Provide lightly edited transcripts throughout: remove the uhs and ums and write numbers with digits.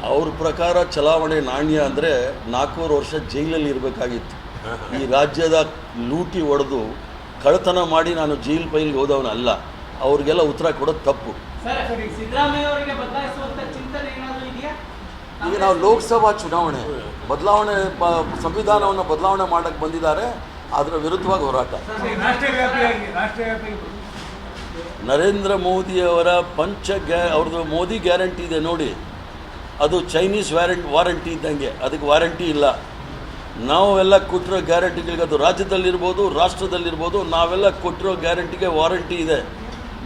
ಅವ್ರ ಪ್ರಕಾರ ಚಲಾವಣೆ ನಾಣ್ಯ ಅಂದರೆ 4 ವರ್ಷ ಜೈಲಲ್ಲಿ ಇರಬೇಕಾಗಿತ್ತು. ಈ ರಾಜ್ಯದ ಲೂಟಿ ಹೊಡೆದು ಕಳ್ಳತನ ಮಾಡಿ ನಾನು ಜೈಲ್ ಪೈಲ್ಗೆ ಹೋದವನಲ್ಲ. ಅವ್ರಿಗೆಲ್ಲ ಉತ್ತರ ಕೊಡೋದು ತಪ್ಪು. ಈಗ ನಾವು ಲೋಕಸಭಾ ಚುನಾವಣೆ ಬದಲಾವಣೆ ಸಂವಿಧಾನವನ್ನು ಬದಲಾವಣೆ ಮಾಡೋಕ್ಕೆ ಬಂದಿದ್ದಾರೆ. ಅದರ ವಿರುದ್ಧವಾಗಿ ಹೋರಾಟ. ನರೇಂದ್ರ ಮೋದಿಯವರ ಅವ್ರದ್ದು ಮೋದಿ ಗ್ಯಾರಂಟಿ ಇದೆ ನೋಡಿ, ಅದು ಚೈನೀಸ್ ವಾರಂಟಿ ಇದ್ದಂಗೆ. ಅದಕ್ಕೆ ವಾರಂಟಿ ಇಲ್ಲ. ನಾವೆಲ್ಲ ಕೊಟ್ಟಿರೋ ಗ್ಯಾರಂಟಿಗಳಿಗೆ, ಅದು ರಾಜ್ಯದಲ್ಲಿರ್ಬೋದು ರಾಷ್ಟ್ರದಲ್ಲಿರ್ಬೋದು, ನಾವೆಲ್ಲ ಕೊಟ್ಟಿರೋ ಗ್ಯಾರಂಟಿಗೆ ವಾರಂಟಿ ಇದೆ.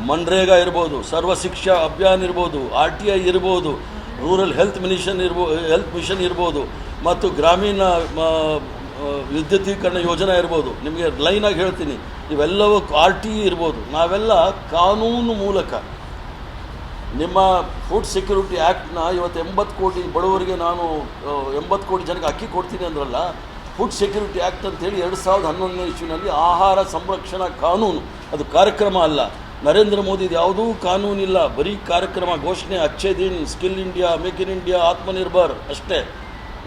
ಮನ್ರೇಗಾ ಇರ್ಬೋದು, ಸರ್ವ ಶಿಕ್ಷಾ ಅಭಿಯಾನ ಇರ್ಬೋದು, RTI ಇರ್ಬೋದು, ರೂರಲ್ ಹೆಲ್ತ್ ಮಿಷನ್ ಇರ್ಬೋದು, ಮತ್ತು ಗ್ರಾಮೀಣ ವಿದ್ಯುದೀಕರಣ ಯೋಜನೆ ಇರ್ಬೋದು. ನಿಮಗೆ ಲೈನಾಗಿ ಹೇಳ್ತೀನಿ, ಇವೆಲ್ಲವೂ RTE ಇರ್ಬೋದು. ನಾವೆಲ್ಲ ಕಾನೂನು ಮೂಲಕ ನಿಮ್ಮ ಫುಡ್ ಸೆಕ್ಯೂರಿಟಿ ಆ್ಯಕ್ಟ್ನ ಇವತ್ತು 80 ಕೋಟಿ ಬಡವರಿಗೆ ನಾನು 80 ಕೋಟಿ ಜನಕ್ಕೆ ಅಕ್ಕಿ ಕೊಡ್ತೀನಿ ಅಂದ್ರಲ್ಲ, ಫುಡ್ ಸೆಕ್ಯೂರಿಟಿ ಆ್ಯಕ್ಟ್ ಅಂತೇಳಿ 2011ನೇ ಇಸ್ವಿನಲ್ಲಿ ಆಹಾರ ಸಂರಕ್ಷಣಾ ಕಾನೂನು, ಅದು ಕಾರ್ಯಕ್ರಮ ಅಲ್ಲ. ನರೇಂದ್ರ ಮೋದಿದು ಯಾವುದೂ ಕಾನೂನಿಲ್ಲ, ಬರೀ ಕಾರ್ಯಕ್ರಮ, ಘೋಷಣೆ, Achhe Din, Skill India, Make in India, Atmanirbhar ಅಷ್ಟೇ.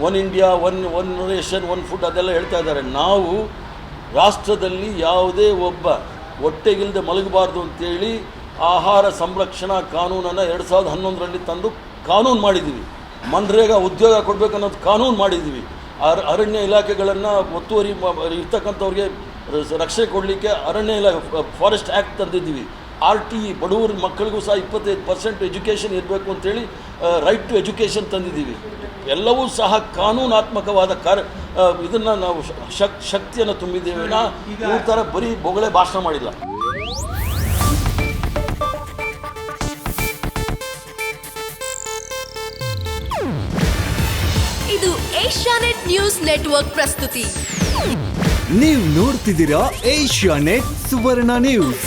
One India, One Nation, One Food ಅದೆಲ್ಲ ಹೇಳ್ತಾ ಇದ್ದಾರೆ. ನಾವು ರಾಷ್ಟ್ರದಲ್ಲಿ ಯಾವುದೇ ಒಬ್ಬ ಹೊಟ್ಟೆಗಿಲ್ಲದೆ ಮಲಗಬಾರ್ದು ಅಂತೇಳಿ ಆಹಾರ ಸಂರಕ್ಷಣಾ ಕಾನೂನನ್ನು 2011ರಲ್ಲಿ ತಂದು ಕಾನೂನು ಮಾಡಿದ್ದೀವಿ. ಮನ್ರೇಗಾ ಉದ್ಯೋಗ ಕೊಡಬೇಕನ್ನೋದು ಕಾನೂನು ಮಾಡಿದ್ದೀವಿ. ಅರಣ್ಯ ಇಲಾಖೆಗಳನ್ನು ಒತ್ತುವರಿ ಇರ್ತಕ್ಕಂಥವ್ರಿಗೆ ರಕ್ಷಣೆ ಕೊಡಲಿಕ್ಕೆ ಅರಣ್ಯ ಫಾರೆಸ್ಟ್ ಆ್ಯಕ್ಟ್ ತಂದಿದ್ದೀವಿ. RTE ಬಡವರ ಮಕ್ಕಳಿಗೂ ಸಹ 25% ಎಜುಕೇಷನ್ ಇರಬೇಕು ಅಂತೇಳಿ ರೈಟ್ ಟು ಎಜುಕೇಷನ್ ತಂದಿದ್ದೀವಿ. ಎಲ್ಲವೂ ಸಹ ಕಾನೂನಾತ್ಮಕವಾದ ಇದನ್ನು ನಾವು ಶಕ್ತಿಯನ್ನು ತುಂಬಿದ್ದೇವೆ. ಈ ಥರ ಬರೀ ಬೊಗಳೆ ಭಾಷಣ ಮಾಡಿಲ್ಲ. ಇದು ಏಷ್ಯಾನೆಟ್ ನ್ಯೂಸ್ ನೆಟ್ವರ್ಕ್ ಪ್ರಸ್ತುತಿ. ನೀವು ನೋಡ್ತಿದ್ದೀರಾ ಏಷ್ಯಾನೆಟ್ ಸುವರ್ಣ ನ್ಯೂಸ್.